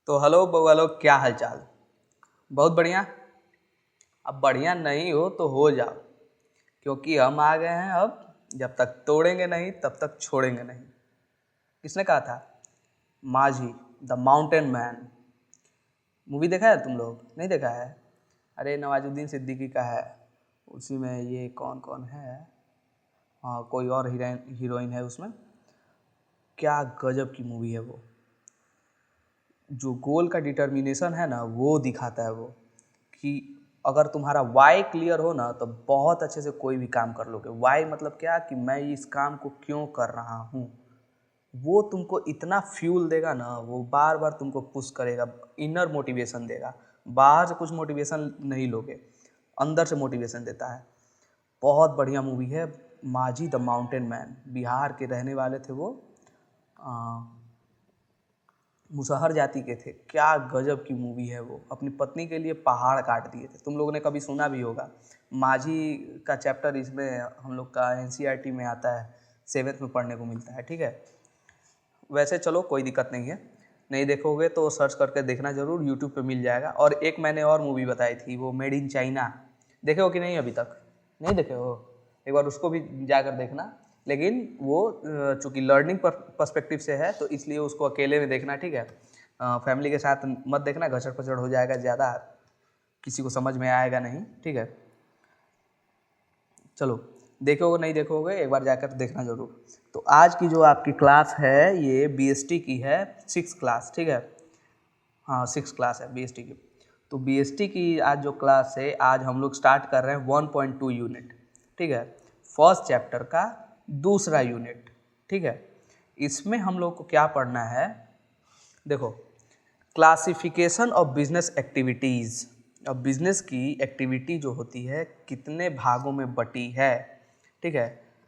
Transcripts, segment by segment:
तो हेलो बवालो, क्या हाल चाल। बहुत बढ़िया। अब बढ़िया नहीं हो तो हो जाओ, क्योंकि हम आ गए हैं अब। जब तक तोड़ेंगे नहीं तब तक छोड़ेंगे नहीं। किसने कहा था? माझी द माउंटेन मैन। मूवी देखा है? तुम लोग नहीं देखा है? अरे नवाजुद्दीन सिद्दीकी का है। उसी में ये कौन कौन है? हाँ, कोई और हीरोइन है उसमें। क्या गजब की मूवी है वो। जो गोल का डिटर्मिनेशन है ना, वो दिखाता है वो, कि अगर तुम्हारा वाई क्लियर हो ना तो बहुत अच्छे से कोई भी काम कर लोगे। वाई मतलब क्या, कि मैं इस काम को क्यों कर रहा हूँ। वो तुमको इतना फ्यूल देगा ना, वो बार बार तुमको पुश करेगा, इनर मोटिवेशन देगा। बाहर से कुछ मोटिवेशन नहीं लोगे, अंदर से मोटिवेशन देता है। बहुत बढ़िया मूवी है। माझी द माउंटेन मैन, बिहार के रहने वाले थे वो। मुसहर जाति के थे। क्या गजब की मूवी है वो। अपनी पत्नी के लिए पहाड़ काट दिए थे। तुम लोगों ने कभी सुना भी होगा। माझी का चैप्टर इसमें हम लोग का एनसीईआरटी में आता है, 7th में पढ़ने को मिलता है। ठीक है, वैसे चलो कोई दिक्कत नहीं है। नहीं देखोगे तो सर्च करके देखना ज़रूर, यूट्यूब पे मिल जाएगा। और एक मैंने और मूवी बताई थी, वो मेड इन चाइना। देखे हो कि नहीं? अभी तक नहीं देखे हो? एक बार उसको भी जाकर देखना। लेकिन वो चूँकि लर्निंग पर्सपेक्टिव से है तो इसलिए उसको अकेले में देखना। ठीक है, फैमिली के साथ मत देखना, घचड़ पचड़ हो जाएगा ज़्यादा, किसी को समझ में आएगा नहीं। ठीक है, चलो देखोगे नहीं देखोगे एक बार जाकर देखना ज़रूर। तो आज की जो आपकी क्लास है ये बीएसटी की है, 6th क्लास। ठीक है, हाँ 6th क्लास है बीएसटी की। तो बीएसटी की आज जो क्लास है, आज हम लोग स्टार्ट कर रहे हैं 1.2 यूनिट। ठीक है, फर्स्ट चैप्टर का दूसरा यूनिट। ठीक है, इसमें हम लोग को क्या पढ़ना है? देखो, क्लासिफिकेशन ऑफ बिजनेस एक्टिविटीज़। अब बिजनेस की एक्टिविटी जो होती है कितने भागों में बटी है। ठीक है,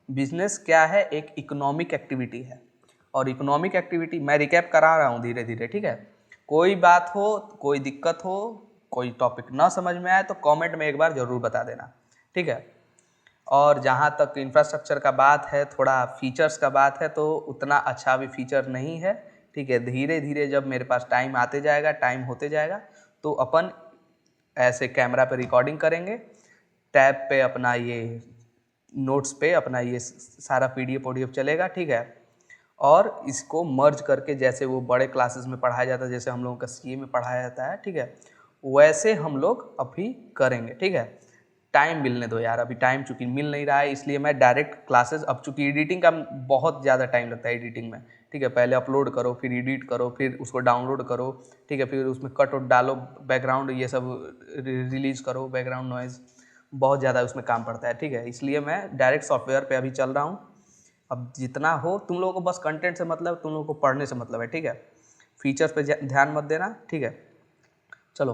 बिजनेस क्या है? एक इकोनॉमिक एक्टिविटी है। और इकोनॉमिक एक्टिविटी मैं रिकैप करा रहा हूँ धीरे धीरे। ठीक है, कोई बात हो, कोई दिक्कत हो, कोई टॉपिक ना समझ में आए तो कमेंट में एक बार ज़रूर बता देना। ठीक है, और जहाँ तक इंफ्रास्ट्रक्चर का बात है, थोड़ा फीचर्स का बात है, तो उतना अच्छा भी फीचर नहीं है। ठीक है, धीरे धीरे जब मेरे पास टाइम आते जाएगा, टाइम होते जाएगा, तो अपन ऐसे कैमरा पे रिकॉर्डिंग करेंगे, टैब पे अपना ये नोट्स पे अपना ये सारा पीडीएफ ओडीएफ चलेगा। ठीक है, और इसको मर्ज करके, जैसे वो बड़े क्लासेस में पढ़ाया जाता है, जैसे हम लोगों का सीए में पढ़ाया जाता है, ठीक है, वैसे हम लोग अभी करेंगे। ठीक है, टाइम मिलने दो यार, अभी टाइम चूँकि मिल नहीं रहा है, इसलिए मैं डायरेक्ट क्लासेस, अब चूँकि एडिटिंग का बहुत ज़्यादा टाइम लगता है एडिटिंग में। ठीक है, पहले अपलोड करो, फिर एडिट करो, फिर उसको डाउनलोड करो। ठीक है, फिर उसमें कट और डालो, बैकग्राउंड ये सब रिलीज़ करो, बैकग्राउंड नॉइज़, बहुत ज़्यादा उसमें काम पड़ता है। ठीक है, इसलिए मैं डायरेक्ट सॉफ्टवेयर पे अभी चल रहा हूँ। अब जितना हो, तुम लोगों को बस कंटेंट से मतलब, तुम लोगों को पढ़ने से मतलब है। ठीक है, फीचर्स पे ध्यान मत देना। ठीक है, चलो।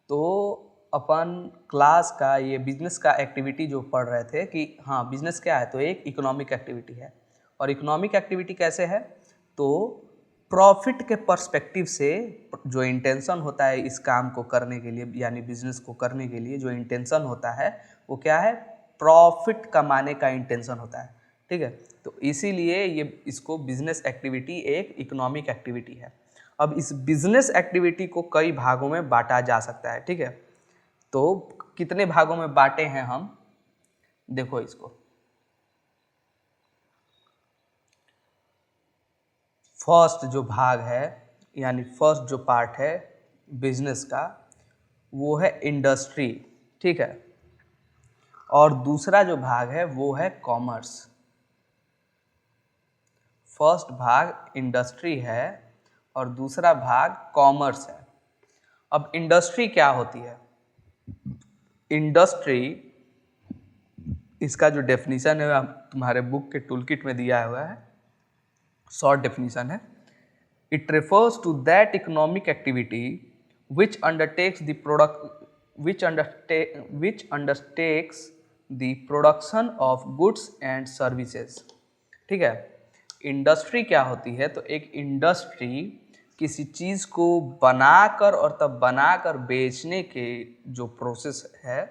तो अपन क्लास का ये बिजनेस का एक्टिविटी जो पढ़ रहे थे कि हाँ बिजनेस क्या है, तो एक इकोनॉमिक एक्टिविटी है। और इकोनॉमिक एक्टिविटी कैसे है? तो प्रॉफिट के पर्सपेक्टिव से जो इंटेंशन होता है इस काम को करने के लिए, यानी बिजनेस को करने के लिए जो इंटेंशन होता है वो क्या है? प्रॉफिट कमाने का इंटेंशन होता है। ठीक है, तो इसीलिए ये इसको बिजनेस एक्टिविटी एक इकोनॉमिक एक्टिविटी है। अब इस बिजनेस एक्टिविटी को कई भागों में बांटा जा सकता है। ठीक है, तो कितने भागों में बांटे हैं हम? देखो इसको, फर्स्ट जो भाग है, यानी फर्स्ट जो पार्ट है बिजनेस का, वो है इंडस्ट्री। ठीक है, और दूसरा जो भाग है वो है कॉमर्स। फर्स्ट भाग इंडस्ट्री है और दूसरा भाग कॉमर्स है। अब इंडस्ट्री क्या होती है? इंडस्ट्री, इसका जो डेफिनेशन है तुम्हारे बुक के टूल किट में दिया हुआ है, शॉर्ट डेफिनेशन है। It refers to that economic activity which undertakes the product which undertakes the production of goods and services। ठीक है, इंडस्ट्री क्या होती है? तो एक इंडस्ट्री किसी चीज़ को बनाकर और तब बनाकर बेचने के जो प्रोसेस है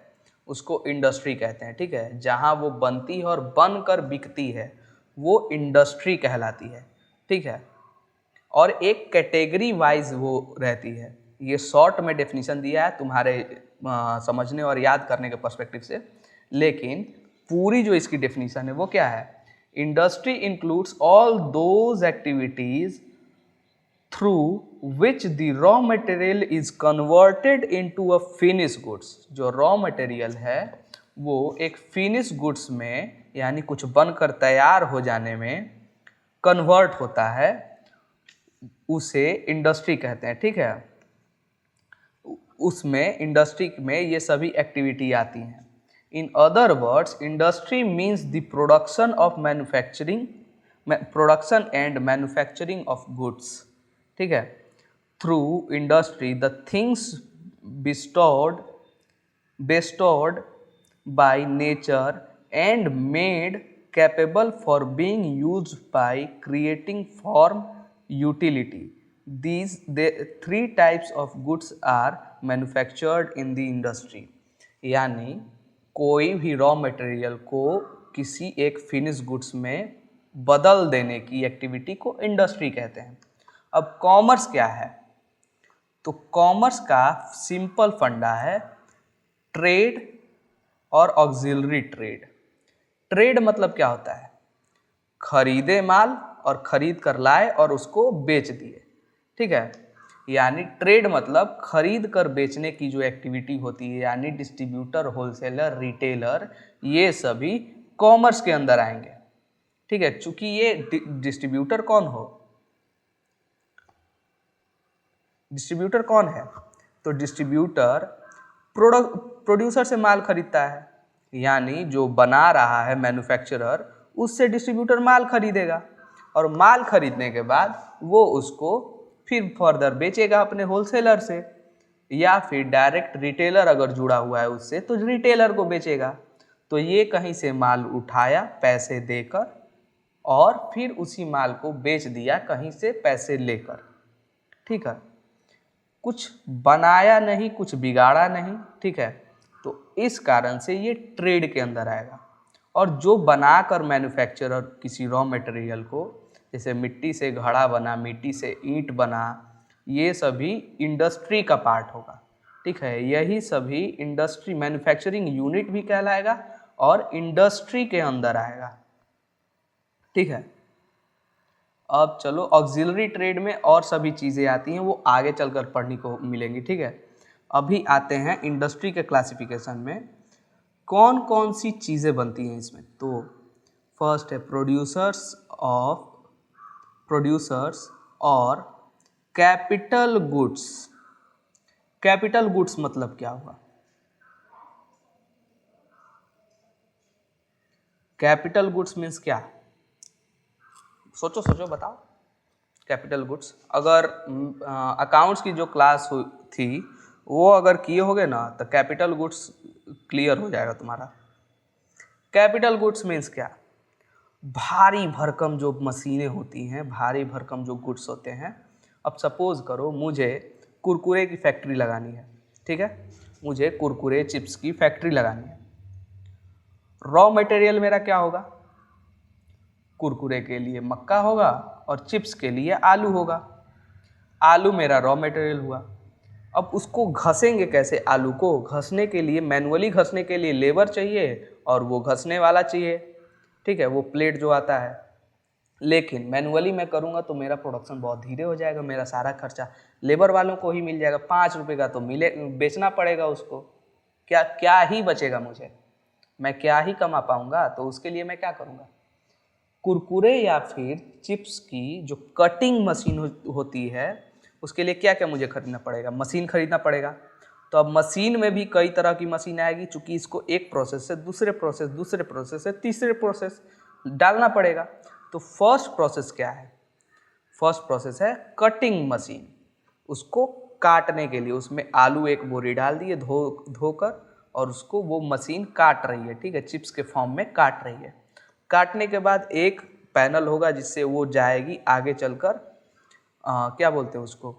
उसको इंडस्ट्री कहते हैं। ठीक है, जहाँ वो बनती है और बनकर बिकती है वो इंडस्ट्री कहलाती है। ठीक है, और एक कैटेगरी वाइज वो रहती है। ये शॉर्ट में डेफिनेशन दिया है तुम्हारे समझने और याद करने के पर्सपेक्टिव से, लेकिन पूरी जो इसकी डेफिनेशन है वो क्या है? Industry includes all those activities through which the raw material is converted into a finish goods. जो रॉ मटेरियल है वो एक फिनिश गुड्स में, यानी कुछ बनकर तैयार हो जाने में कन्वर्ट होता है, उसे इंडस्ट्री कहते हैं। ठीक है, उसमें इंडस्ट्री में ये सभी एक्टिविटी आती हैं। In other words, industry means the production and manufacturing of goods. ठीक है, through industry the things bestowed by nature and made capable for being used by creating form utility. The three types of goods are manufactured in the industry. यानी कोई भी raw material को किसी एक finish goods में बदल देने की एक्टिविटी को इंडस्ट्री कहते हैं। अब कॉमर्स क्या है? तो कॉमर्स का सिंपल फंडा है ट्रेड और ऑक्सिलरी ट्रेड। ट्रेड मतलब क्या होता है? खरीदे माल और खरीद कर लाए और उसको बेच दिए। ठीक है, यानी ट्रेड मतलब खरीद कर बेचने की जो एक्टिविटी होती है, यानी डिस्ट्रीब्यूटर, होलसेलर, रिटेलर, ये सभी कॉमर्स के अंदर आएंगे। ठीक है, चूंकि ये डिस्ट्रीब्यूटर कौन है? तो डिस्ट्रीब्यूटर प्रोड्यूसर से माल खरीदता है, यानी जो बना रहा है मैन्युफैक्चरर, उससे डिस्ट्रीब्यूटर माल खरीदेगा और माल खरीदने के बाद वो उसको फिर फर्दर बेचेगा अपने होलसेलर से, या फिर डायरेक्ट रिटेलर अगर जुड़ा हुआ है उससे तो रिटेलर को बेचेगा। तो ये कहीं से माल उठाया पैसे देकर और फिर उसी माल को बेच दिया कहीं से पैसे लेकर। ठीक है, कुछ बनाया नहीं, कुछ बिगाड़ा नहीं। ठीक है, तो इस कारण से ये ट्रेड के अंदर आएगा। और जो बनाकर मैन्युफैक्चरर किसी रॉ मटेरियल को, जैसे मिट्टी से घड़ा बना, मिट्टी से ईंट बना, ये सभी इंडस्ट्री का पार्ट होगा। ठीक है, यही सभी इंडस्ट्री मैन्युफैक्चरिंग यूनिट भी कहलाएगा और इंडस्ट्री के अंदर आएगा। ठीक है, अब चलो ऑक्सिलरी ट्रेड में और सभी चीज़ें आती हैं, वो आगे चलकर पढ़ने को मिलेंगी। ठीक है, अभी आते हैं इंडस्ट्री के क्लासिफिकेशन में कौन कौन सी चीज़ें बनती हैं इसमें। तो फर्स्ट है प्रोड्यूसर्स और कैपिटल गुड्स। कैपिटल गुड्स मतलब क्या हुआ? कैपिटल गुड्स मीन्स क्या? सोचो बताओ। कैपिटल गुड्स, अगर अकाउंट्स की जो क्लास थी वो अगर किए होगे ना तो कैपिटल गुड्स क्लियर हो जाएगा तुम्हारा। कैपिटल गुड्स मीन्स क्या? भारी भरकम जो मशीनें होती हैं, भारी भरकम जो गुड्स होते हैं। अब सपोज करो मुझे कुरकुरे की फैक्ट्री लगानी है। ठीक है, मुझे कुरकुरे चिप्स की फैक्ट्री लगानी है। रॉ मटेरियल मेरा क्या होगा? कुरकुरे के लिए मक्का होगा और चिप्स के लिए आलू होगा। आलू मेरा रॉ मटेरियल हुआ। अब उसको घसेंगे कैसे? आलू को घसने के लिए, मैनुअली घसने के लिए लेबर चाहिए और वो घसने वाला चाहिए। ठीक है, वो प्लेट जो आता है। लेकिन मैनुअली मैं करूँगा तो मेरा प्रोडक्शन बहुत धीरे हो जाएगा, मेरा सारा खर्चा लेबर वालों को ही मिल जाएगा। 5 रुपये का तो बेचना पड़ेगा उसको। क्या ही बचेगा मुझे? मैं क्या ही कमा पाऊँगा? तो उसके लिए मैं क्या करूँगा? कुरकुरे या फिर चिप्स की जो कटिंग मशीन होती है, उसके लिए क्या क्या मुझे खरीदना पड़ेगा? मशीन खरीदना पड़ेगा। तो अब मशीन में भी कई तरह की मशीन आएगी, चूँकि इसको एक प्रोसेस से दूसरे प्रोसेस से तीसरे प्रोसेस डालना पड़ेगा। तो फर्स्ट प्रोसेस क्या है? फर्स्ट प्रोसेस है कटिंग मशीन। उसको काटने के लिए उसमें आलू एक बोरी डाल दिए धोकर और उसको वो मशीन काट रही है। ठीक है, चिप्स के फॉर्म में काट रही है। काटने के बाद एक पैनल होगा जिससे वो जाएगी आगे चलकर क्या बोलते हैं उसको,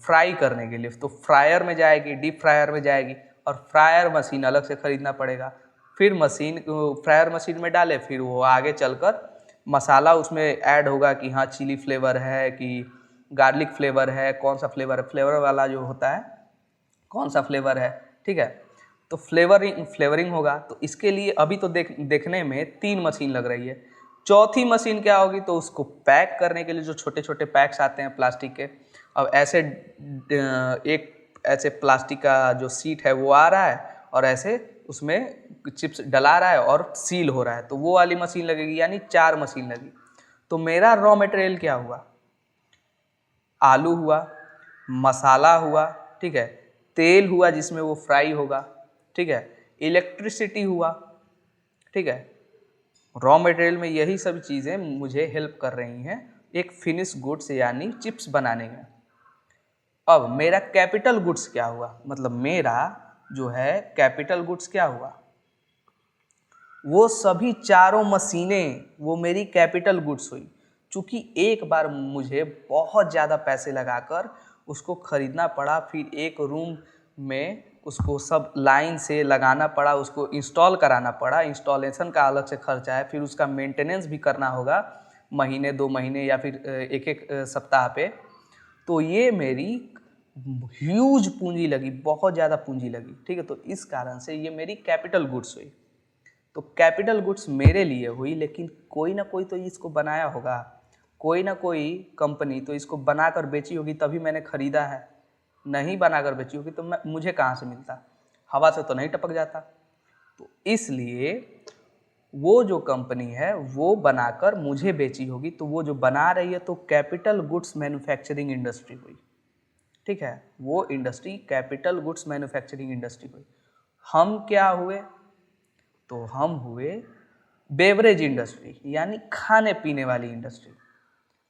फ्राई करने के लिए। तो फ्रायर में जाएगी, डीप फ्रायर में जाएगी और फ्रायर मशीन अलग से ख़रीदना पड़ेगा। फिर फ्रायर मशीन में डाले, फिर वो आगे चलकर मसाला उसमें ऐड होगा कि हाँ चिली फ्लेवर है कि गार्लिक फ्लेवर है, कौन सा फ्लेवर है, फ्लेवर वाला जो होता है कौन सा फ्लेवर है, ठीक है। तो फ्लेवरिंग होगा। तो इसके लिए अभी तो देखने में 3 मशीन लग रही है। चौथी मशीन क्या होगी, तो उसको पैक करने के लिए जो छोटे छोटे पैक्स आते हैं प्लास्टिक के, अब ऐसे एक ऐसे प्लास्टिक का जो सीट है वो आ रहा है और ऐसे उसमें चिप्स डला रहा है और सील हो रहा है, तो वो वाली मशीन लगेगी, यानी 4 मशीन लगी। तो मेरा रॉ मटेरियल क्या हुआ, आलू हुआ, मसाला हुआ, ठीक है, तेल हुआ जिसमें वो फ्राई होगा, ठीक है, इलेक्ट्रिसिटी हुआ, ठीक है। रॉ मटेरियल में यही सब चीज़ें मुझे हेल्प कर रही हैं एक फिनिश गुड्स यानी चिप्स बनाने में। अब मेरा कैपिटल गुड्स क्या हुआ, मतलब मेरा जो है कैपिटल गुड्स क्या हुआ, वो सभी चारों मशीनें वो मेरी कैपिटल गुड्स हुई। चूँकि एक बार मुझे बहुत ज़्यादा पैसे लगाकर उसको ख़रीदना पड़ा, फिर एक रूम में उसको सब लाइन से लगाना पड़ा, उसको इंस्टॉल कराना पड़ा, इंस्टॉलेशन का अलग से खर्चा है, फिर उसका मेंटेनेंस भी करना होगा महीने 2 महीने या फिर एक सप्ताह पे। तो ये मेरी ह्यूज पूंजी लगी, बहुत ज़्यादा पूंजी लगी, ठीक है। तो इस कारण से ये मेरी कैपिटल गुड्स हुई। तो कैपिटल गुड्स मेरे लिए हुई, लेकिन कोई ना कोई तो इसको बनाया होगा, कोई ना कोई कंपनी तो इसको बनाकर बेची होगी, तभी मैंने ख़रीदा है। नहीं बनाकर बेची होगी तो मुझे कहाँ से मिलता, हवा से तो नहीं टपक जाता। तो इसलिए वो जो कंपनी है वो बनाकर मुझे बेची होगी, तो वो जो बना रही है तो कैपिटल गुड्स मैन्युफैक्चरिंग इंडस्ट्री हुई, ठीक है। वो industry capital goods manufacturing industry हुई। हम क्या हुए, तो हम हुए बेवरेज इंडस्ट्री यानी खाने पीने वाली इंडस्ट्री।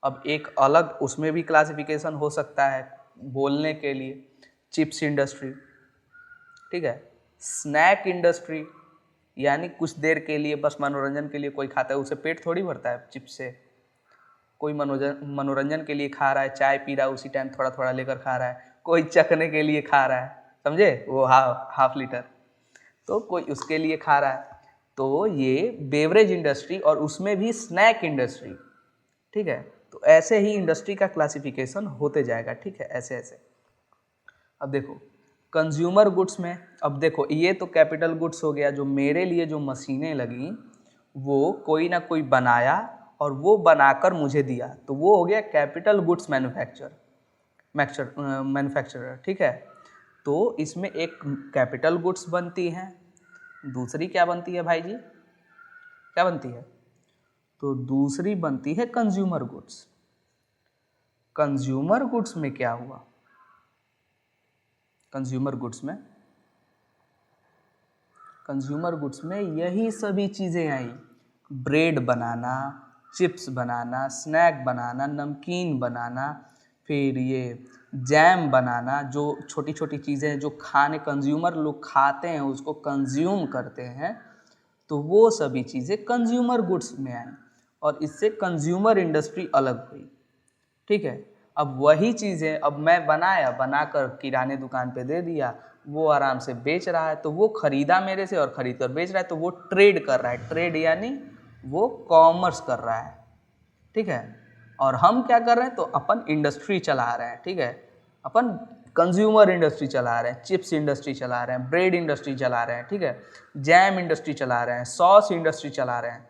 अब एक अलग उसमें भी क्लासिफिकेशन हो सकता है बोलने के लिए, चिप्स इंडस्ट्री, ठीक है, स्नैक इंडस्ट्री यानी कुछ देर के लिए बस मनोरंजन के लिए कोई खाता है, उसे पेट थोड़ी भरता है चिप्स से। कोई मनोरंजन के लिए खा रहा है, चाय पी रहा है, उसी टाइम थोड़ा थोड़ा लेकर खा रहा है, कोई चखने के लिए खा रहा है, समझे, वो हाफ लीटर, तो कोई उसके लिए खा रहा है। तो ये बेवरेज इंडस्ट्री और उसमें भी स्नैक इंडस्ट्री, ठीक है। तो ऐसे ही इंडस्ट्री का क्लासिफिकेशन होते जाएगा, ठीक है, ऐसे ऐसे। अब देखो कंज्यूमर गुड्स में, अब देखो ये तो कैपिटल गुड्स हो गया, जो मेरे लिए जो मशीनें लगी वो कोई ना कोई बनाया और वो बनाकर मुझे दिया, तो वो हो गया कैपिटल गुड्स मैन्युफैक्चरर, ठीक है। तो इसमें एक कैपिटल गुड्स बनती हैं, दूसरी क्या बनती है भाई जी, क्या बनती है, तो दूसरी बनती है कंज्यूमर गुड्स। कंज्यूमर गुड्स में क्या हुआ, कंज्यूमर गुड्स में यही सभी चीज़ें आई, ब्रेड बनाना, चिप्स बनाना, स्नैक बनाना, नमकीन बनाना, फिर ये जैम बनाना, जो छोटी छोटी चीज़ें जो खाने कंज्यूमर लोग खाते हैं उसको कंज्यूम करते हैं, तो वो सभी चीज़ें कंज्यूमर गुड्स में आई और इससे कंज्यूमर इंडस्ट्री अलग हुई, ठीक है। अब वही चीज़ें अब मैं बनाकर किराने दुकान पे दे दिया, वो आराम से बेच रहा है, तो वो खरीदा मेरे से और खरीद कर बेच रहा है, तो वो ट्रेड कर रहा है, ट्रेड यानी वो कॉमर्स कर रहा है, ठीक है। और हम क्या कर रहे हैं, तो अपन इंडस्ट्री चला रहे हैं, ठीक है, अपन कंज्यूमर इंडस्ट्री चला रहे हैं, चिप्स इंडस्ट्री चला रहे हैं, ब्रेड इंडस्ट्री चला रहे हैं, ठीक है, जैम इंडस्ट्री चला रहे हैं, सॉस इंडस्ट्री चला रहे हैं,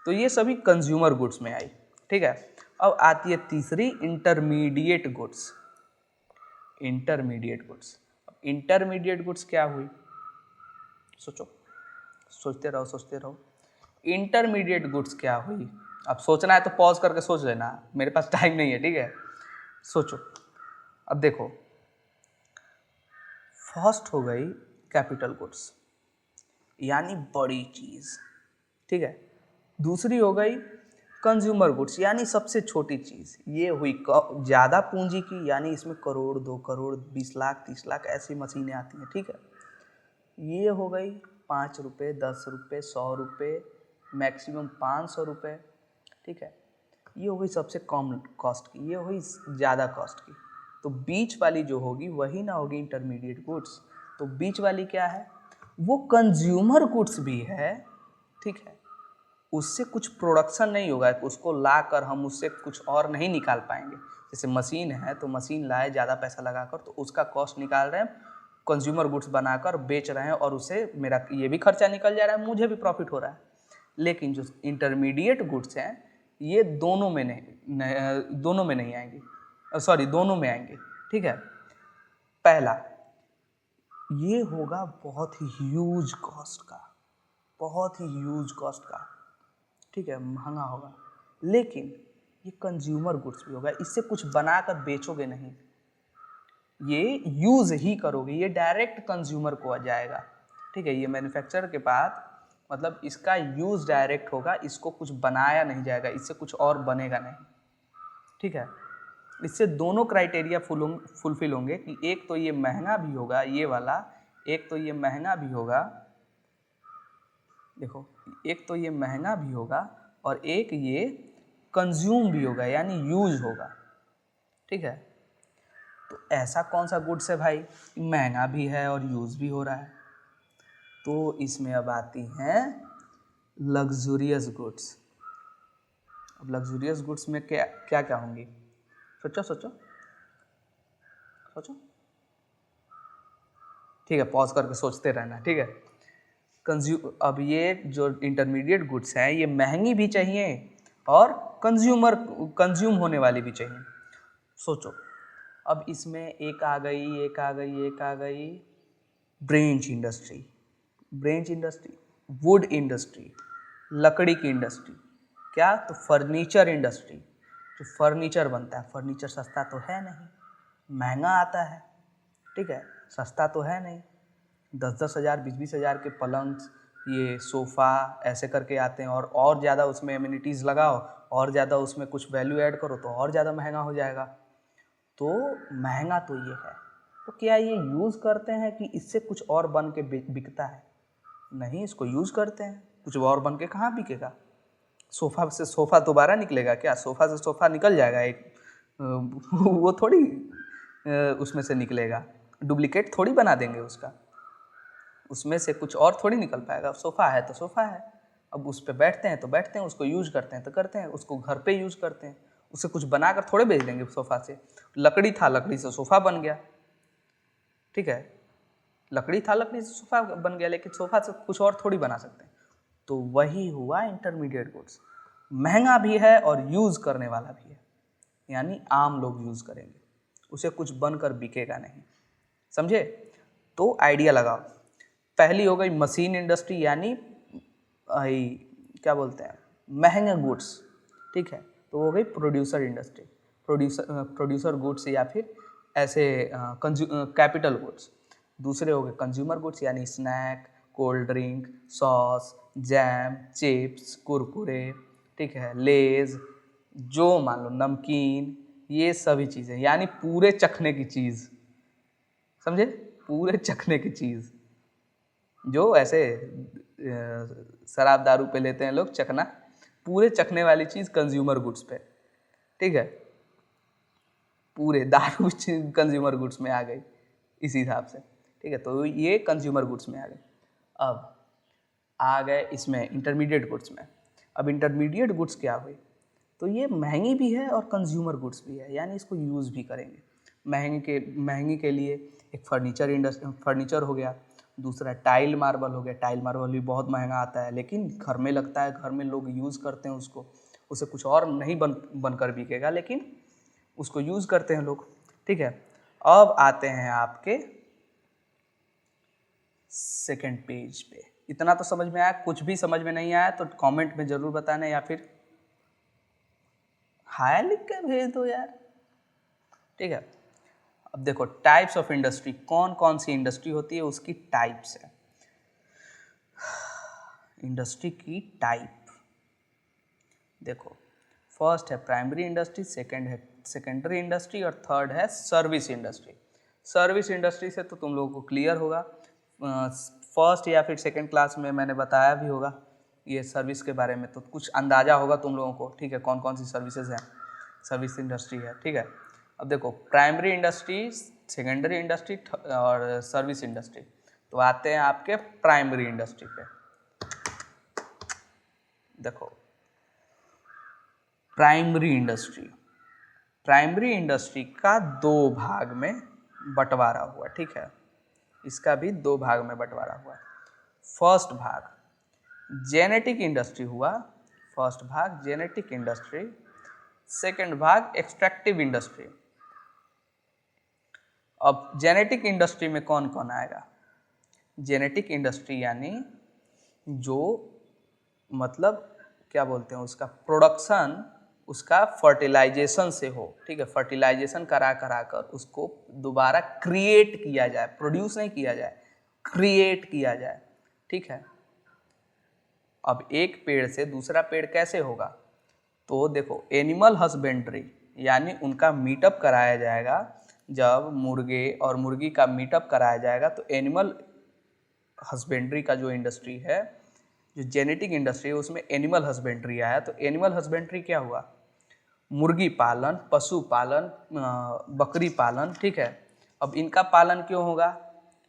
तो ये सभी कंज्यूमर गुड्स में आई, ठीक है। अब आती है तीसरी इंटरमीडिएट गुड्स। इंटरमीडिएट गुड्स क्या हुई, सोचो, सोचते रहो। इंटरमीडिएट गुड्स क्या हुई, अब सोचना है तो पॉज करके सोच लेना, मेरे पास टाइम नहीं है, ठीक है, सोचो। अब देखो फर्स्ट हो गई कैपिटल गुड्स यानी बड़ी चीज़, ठीक है। दूसरी हो गई कंज्यूमर गुड्स यानी सबसे छोटी चीज़, ये हुई ज़्यादा पूंजी की, यानी इसमें करोड़, 2 करोड़, 20 लाख, 30 लाख ऐसी मशीनें आती हैं, ठीक है। ये हो गई 5 रुपये, 10 रुपये, 100 रुपये, मैक्सिमम 500 रुपये, ठीक है। ये हो गई सबसे कम कॉस्ट की, ये हुई ज़्यादा कॉस्ट की। तो बीच वाली जो होगी वही ना होगी इंटरमीडिएट गुड्स। तो बीच वाली क्या है, वो कंज्यूमर गुड्स भी है, ठीक है, उससे कुछ प्रोडक्शन नहीं होगा, उसको ला कर हम उससे कुछ और नहीं निकाल पाएंगे। जैसे मशीन है तो मशीन लाए ज़्यादा पैसा लगाकर तो उसका कॉस्ट निकाल रहे हैं, कंज्यूमर गुड्स बनाकर बेच रहे हैं और उससे मेरा ये भी खर्चा निकल जा रहा है, मुझे भी प्रॉफिट हो रहा है। लेकिन जो इंटरमीडिएट गुड्स हैं ये दोनों में नहीं आएंगे, सॉरी दोनों में आएंगे। ठीक है, पहला ये होगा बहुत ही ह्यूज कॉस्ट का, बहुत ही ह्यूज कॉस्ट का, ठीक है, महंगा होगा। लेकिन ये कंज्यूमर गुड्स भी होगा, इससे कुछ बनाकर बेचोगे नहीं, ये यूज़ ही करोगे, ये डायरेक्ट कंज्यूमर को आ जाएगा। ठीक है, ये मैन्युफैक्चरर के पास मतलब इसका यूज़ डायरेक्ट होगा, इसको कुछ बनाया नहीं जाएगा, इससे कुछ और बनेगा नहीं। ठीक है, इससे दोनों क्राइटेरिया फुलफिल होंगे कि एक तो ये महंगा भी होगा ये वाला, एक तो ये महंगा भी होगा, देखो एक तो ये महंगा भी होगा और एक ये कंज्यूम भी होगा यानी यूज होगा। ठीक है, तो ऐसा कौन सा गुड्स है भाई महंगा भी है और यूज भी हो रहा है? तो इसमें अब आती हैं लग्जूरियस गुड्स। अब लग्जूरियस गुड्स में क्या क्या क्या होंगी? सोचो सोचो सोचो, ठीक है, पॉज करके सोचते रहना। ठीक है, अब ये जो इंटरमीडिएट गुड्स हैं ये महंगी भी चाहिए और कंज्यूम होने वाली भी चाहिए। सोचो, अब इसमें एक आ गई ब्रेंच इंडस्ट्री, वुड इंडस्ट्री, लकड़ी की इंडस्ट्री, क्या तो फर्नीचर इंडस्ट्री, जो फर्नीचर बनता है। फर्नीचर सस्ता तो है नहीं, महंगा आता है। ठीक है, सस्ता तो है नहीं, 10-10 हज़ार 20-20 हज़ार के पलंग, ये सोफ़ा ऐसे करके आते हैं और ज़्यादा उसमें एमिनिटीज़ लगाओ और ज़्यादा उसमें कुछ वैल्यू ऐड करो तो और ज़्यादा महंगा हो जाएगा। तो महंगा तो ये है, तो क्या ये यूज़ करते हैं कि इससे कुछ और बन के बिकता है? नहीं, इसको यूज़ करते हैं, कुछ और बन के कहाँ बिकेगा? सोफ़ा से सोफ़ा दोबारा निकलेगा क्या? सोफ़ा से सोफ़ा निकल जाएगा एक, वो थोड़ी उसमें से निकलेगा, डुप्लीकेट थोड़ी बना देंगे उसका, उसमें से कुछ और थोड़ी निकल पाएगा। सोफ़ा है तो सोफ़ा है, अब उस पर बैठते हैं तो बैठते हैं, उसको यूज करते हैं तो करते हैं, उसको घर पे यूज करते हैं, उसे कुछ बनाकर थोड़े बेच देंगे सोफ़ा से। लकड़ी था, लकड़ी से सोफ़ा बन गया। ठीक है, लकड़ी था, लकड़ी से सोफ़ा बन गया, लेकिन सोफ़ा से कुछ और थोड़ी बना सकते हैं। तो वही हुआ इंटरमीडिएट गुड्स, महंगा भी है और यूज़ करने वाला भी है, यानी आम लोग यूज़ करेंगे, उसे कुछ बनकर बिकेगा नहीं। समझे? तो आइडिया लगाओ। पहली हो गई मशीन इंडस्ट्री, यानी क्या बोलते हैं महंगे गुड्स। ठीक है, तो हो गई प्रोड्यूसर इंडस्ट्री, प्रोड्यूसर गुड्स या फिर ऐसे कैपिटल गुड्स। दूसरे हो गए कंज्यूमर गुड्स, यानी snack, cold drink, sauce, jam, chips, Kurkure, ठीक है, लेज, जो मान लो नमकीन, ये सभी चीज़ें, यानी पूरे चखने की चीज़। समझे? पूरे चखने की चीज़, जो ऐसे शराब दारू पे लेते हैं लोग चखना, पूरे चखने वाली चीज़ कंज्यूमर गुड्स पे। ठीक है, पूरे दारू कंज्यूमर गुड्स में आ गई इसी हिसाब से। ठीक है, तो ये कंज्यूमर गुड्स में आ गए। अब आ गए इसमें इंटरमीडिएट गुड्स में। अब इंटरमीडिएट गुड्स क्या हुई? तो ये महंगी भी है और कंज्यूमर गुड्स भी है, यानी इसको यूज़ भी करेंगे। महंगी के लिए एक फर्नीचर हो गया, दूसरा टाइल मार्बल हो गया। टाइल मार्बल भी बहुत महंगा आता है, लेकिन घर में लगता है, घर में लोग यूज़ करते हैं उसको, उसे कुछ और नहीं बनकर बिकेगा, लेकिन उसको यूज़ करते हैं लोग। ठीक है, अब आते हैं आपके सेकंड पेज पे। इतना तो समझ में आया? कुछ भी समझ में नहीं आया तो कमेंट में ज़रूर बताना, या फिर हाय लिख के भेज दो यार। ठीक है, अब देखो टाइप्स ऑफ इंडस्ट्री, कौन कौन सी इंडस्ट्री होती है उसकी टाइप्स है। इंडस्ट्री की टाइप देखो, फर्स्ट है प्राइमरी इंडस्ट्री, सेकंड है सेकेंडरी इंडस्ट्री और थर्ड है सर्विस इंडस्ट्री। सर्विस इंडस्ट्री से तो तुम लोगों को क्लियर होगा, फर्स्ट या फिर सेकंड क्लास में मैंने बताया भी होगा ये सर्विस के बारे में, तो कुछ अंदाज़ा होगा तुम लोगों को। ठीक है, कौन कौन सी सर्विसेज हैं, सर्विस इंडस्ट्री है। ठीक है, अब देखो प्राइमरी इंडस्ट्री, सेकेंडरी इंडस्ट्री और सर्विस इंडस्ट्री। तो आते हैं आपके प्राइमरी इंडस्ट्री पे। देखो प्राइमरी इंडस्ट्री का दो भाग में बंटवारा हुआ, ठीक है, इसका भी दो भाग में बंटवारा हुआ। फर्स्ट भाग जेनेटिक इंडस्ट्री हुआ, फर्स्ट भाग जेनेटिक इंडस्ट्री, सेकंड भाग एक्सट्रैक्टिव इंडस्ट्री। अब जेनेटिक इंडस्ट्री में कौन कौन आएगा? जेनेटिक इंडस्ट्री यानी जो मतलब क्या बोलते हैं उसका प्रोडक्शन, उसका फर्टिलाइजेशन से हो, ठीक है, फर्टिलाइजेशन करा कर उसको दोबारा क्रिएट किया जाए, प्रोड्यूस नहीं किया जाए, क्रिएट किया जाए, ठीक है। अब एक पेड़ से दूसरा पेड़ कैसे होगा? तो देखो एनिमल हस्बेंड्री यानी उनका मीटअप कराया जाएगा। जब मुर्गे और मुर्गी का मीटअप कराया जाएगा तो एनिमल हस्बेंड्री का जो इंडस्ट्री है, जो जेनेटिक इंडस्ट्री है, उसमें एनिमल हस्बेंड्री आया। तो एनिमल हस्बेंड्री क्या हुआ? मुर्गी पालन, पशु पालन, बकरी पालन, ठीक है। अब इनका पालन क्यों होगा?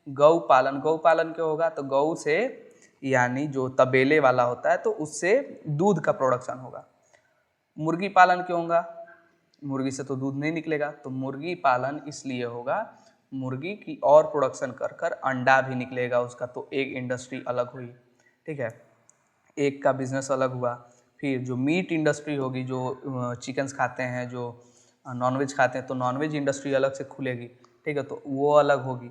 गौ पालन क्यों होगा? तो गौ से यानी जो तबेले वाला होता है तो उससे दूध का प्रोडक्शन होगा। मुर्गी पालन क्यों होगा? मुर्गी से तो दूध नहीं निकलेगा, तो मुर्गी पालन इसलिए होगा, मुर्गी की और प्रोडक्शन कर अंडा भी निकलेगा उसका, तो एक इंडस्ट्री अलग हुई, ठीक है, एक का बिजनेस अलग हुआ। फिर जो मीट इंडस्ट्री होगी, जो चिकन्स खाते हैं, जो नॉनवेज खाते हैं, तो नॉनवेज इंडस्ट्री अलग से खुलेगी, ठीक है, तो वो अलग होगी।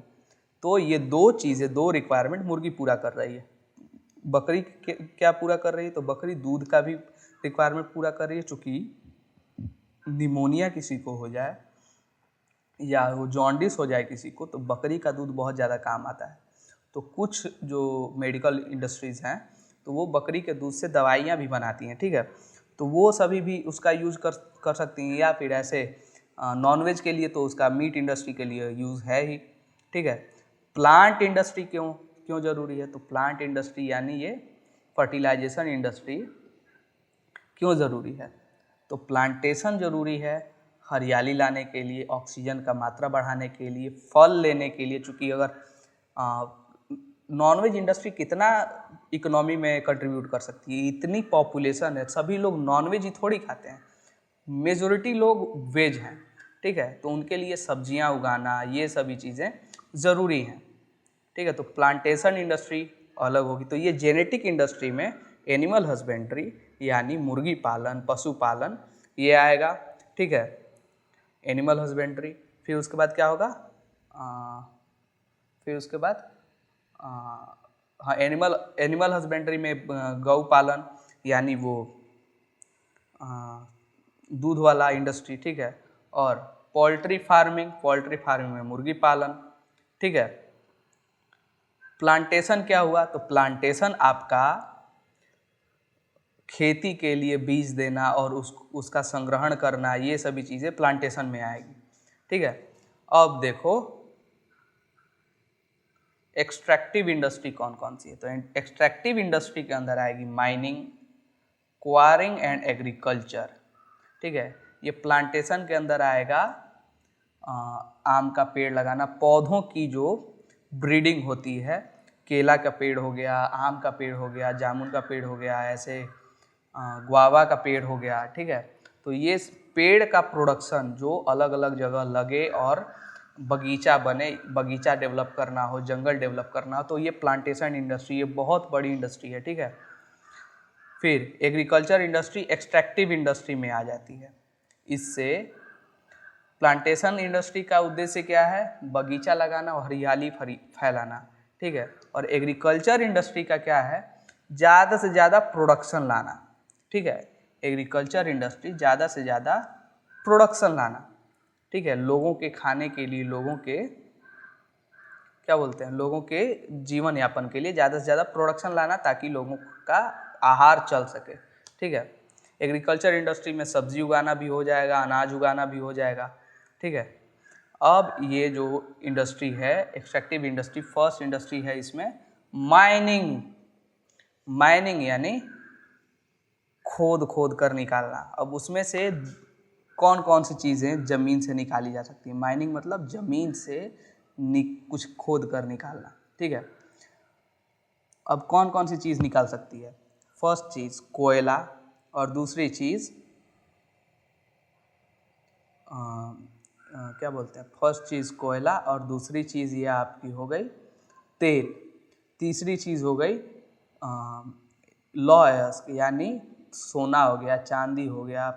तो ये दो चीज़ें, दो रिक्वायरमेंट मुर्गी पूरा कर रही है। बकरी क्या पूरा कर रही है? तो बकरी दूध का भी रिक्वायरमेंट पूरा कर रही है, चूँकि निमोनिया किसी को हो जाए या वो जॉन्डिस हो जाए किसी को, तो बकरी का दूध बहुत ज़्यादा काम आता है। तो कुछ जो मेडिकल इंडस्ट्रीज़ हैं तो वो बकरी के दूध से दवाइयाँ भी बनाती हैं, ठीक है, तो वो सभी भी उसका यूज़ कर सकती हैं। या फिर ऐसे नॉनवेज के लिए तो उसका मीट इंडस्ट्री के लिए यूज़ है ही, ठीक है। प्लांट इंडस्ट्री क्यों ज़रूरी है? तो प्लांट इंडस्ट्री यानी ये फर्टिलाइजेशन इंडस्ट्री क्यों ज़रूरी है? तो प्लांटेशन ज़रूरी है हरियाली लाने के लिए, ऑक्सीजन का मात्रा बढ़ाने के लिए, फल लेने के लिए। चूँकि अगर नॉनवेज इंडस्ट्री कितना इकोनॉमी में कंट्रीब्यूट कर सकती है, इतनी पॉपुलेशन है, सभी लोग नॉनवेज ही थोड़ी खाते हैं, मेजॉरिटी लोग वेज हैं, ठीक है, तो उनके लिए सब्जियां उगाना, ये सभी चीज़ें ज़रूरी हैं, ठीक है। तो प्लांटेशन इंडस्ट्री अलग होगी। तो ये जेनेटिक इंडस्ट्री में एनिमल हस्बेंड्री यानी मुर्गी पालन, पशु पालन ये आएगा, ठीक है, एनिमल हस्बेंड्री। फिर उसके बाद क्या होगा? फिर उसके बाद हाँ, एनिमल हस्बेंड्री में गौ पालन यानी वो दूध वाला इंडस्ट्री, ठीक है, और पोल्ट्री फार्मिंग में मुर्गी पालन, ठीक है। प्लांटेशन क्या हुआ? तो प्लांटेशन आपका खेती के लिए बीज देना और उसका संग्रहण करना, ये सभी चीज़ें प्लांटेशन में आएगी, ठीक है। अब देखो एक्सट्रैक्टिव इंडस्ट्री कौन कौन सी है? तो एक्सट्रैक्टिव इंडस्ट्री के अंदर आएगी माइनिंग, क्वारिंग एंड एग्रीकल्चर, ठीक है। ये प्लांटेशन के अंदर आएगा आम का पेड़ लगाना, पौधों की जो ब्रीडिंग होती है, केला का पेड़ हो गया, आम का पेड़ हो गया, जामुन का पेड़ हो गया, ऐसे गुआवा का पेड़ हो गया, ठीक है। तो ये पेड़ का प्रोडक्शन जो अलग अलग जगह लगे और बगीचा बने, बगीचा डेवलप करना हो, जंगल डेवलप करना हो, तो ये प्लांटेशन इंडस्ट्री, ये बहुत बड़ी इंडस्ट्री है, ठीक है। फिर एग्रीकल्चर इंडस्ट्री एक्सट्रैक्टिव इंडस्ट्री में आ जाती है। इससे प्लांटेशन इंडस्ट्री का उद्देश्य क्या है? बगीचा लगाना और हरियाली फैलाना, ठीक है। और एग्रीकल्चर इंडस्ट्री का क्या है? ज़्यादा से ज़्यादा प्रोडक्शन लाना, ठीक है। एग्रीकल्चर इंडस्ट्री ज़्यादा से ज़्यादा प्रोडक्शन लाना, ठीक है, लोगों के खाने के लिए, लोगों के क्या बोलते हैं, लोगों के जीवन यापन के लिए ज़्यादा से ज़्यादा प्रोडक्शन लाना, ताकि लोगों का आहार चल सके, ठीक है। एग्रीकल्चर इंडस्ट्री में सब्जी उगाना भी हो जाएगा, अनाज उगाना भी हो जाएगा, ठीक है। अब ये जो इंडस्ट्री है एक्सट्रैक्टिव इंडस्ट्री, फर्स्ट इंडस्ट्री है इसमें माइनिंग यानी खोद कर निकालना। अब उसमें से कौन कौन सी चीज़ें ज़मीन से निकाली जा सकती है? माइनिंग मतलब ज़मीन से कुछ खोद कर निकालना, ठीक है। अब कौन कौन सी चीज़ निकाल सकती है? फर्स्ट चीज़ कोयला और दूसरी चीज़ क्या बोलते हैं, फर्स्ट चीज़ कोयला और दूसरी चीज़ ये आपकी हो गई तेल, तीसरी चीज़ हो गई लॉयस यानी सोना हो गया, चांदी हो गया,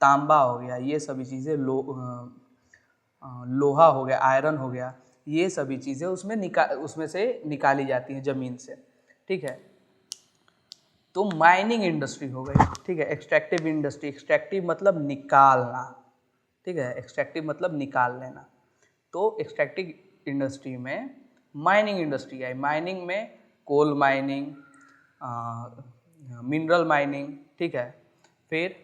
तांबा हो गया, ये सभी चीज़ें लोहा हो गया, आयरन हो गया, ये सभी चीज़ें उसमें से निकाली जाती हैं ज़मीन से, ठीक है। तो माइनिंग इंडस्ट्री हो गई, ठीक है। एक्सट्रैक्टिव इंडस्ट्री, एक्सट्रैक्टिव मतलब निकालना, ठीक है, एक्सट्रैक्टिव मतलब निकाल लेना। तो एक्सट्रैक्टिव इंडस्ट्री में माइनिंग इंडस्ट्री आई। माइनिंग में कोल माइनिंग, मिनरल माइनिंग, ठीक है, फिर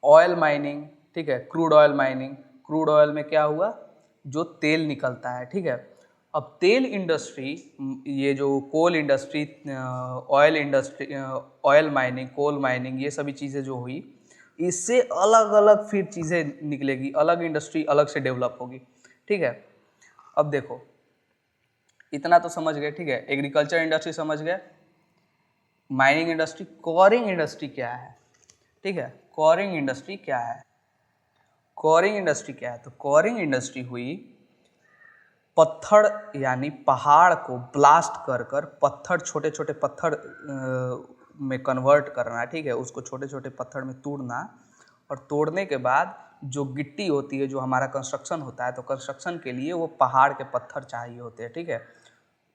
ऑयल माइनिंग, ठीक है, crude oil mining. Crude oil में क्या हुआ, जो तेल निकलता है, ठीक है। अब तेल इंडस्ट्री, ये जो coal industry, oil industry, oil mining, coal mining, ये सभी चीज़ें जो हुई, इससे अलग अलग फिर चीज़ें निकलेगी, अलग इंडस्ट्री अलग से डेवलप होगी, ठीक है। अब देखो इतना तो समझ गए, ठीक है। एग्रीकल्चर इंडस्ट्री समझ गए, माइनिंग इंडस्ट्री। कोरिंग इंडस्ट्री क्या है, ठीक है, कोरिंग इंडस्ट्री क्या है, कोरिंग इंडस्ट्री क्या है, तो कोरिंग इंडस्ट्री हुई पत्थर यानी पहाड़ को ब्लास्ट कर कर पत्थर, छोटे छोटे पत्थर में कन्वर्ट करना, ठीक है, उसको छोटे छोटे पत्थर में तोड़ना, और तोड़ने के बाद जो गिट्टी होती है, जो हमारा कंस्ट्रक्शन होता है, तो कंस्ट्रक्शन के लिए वो पहाड़ के पत्थर चाहिए होते हैं, ठीक है।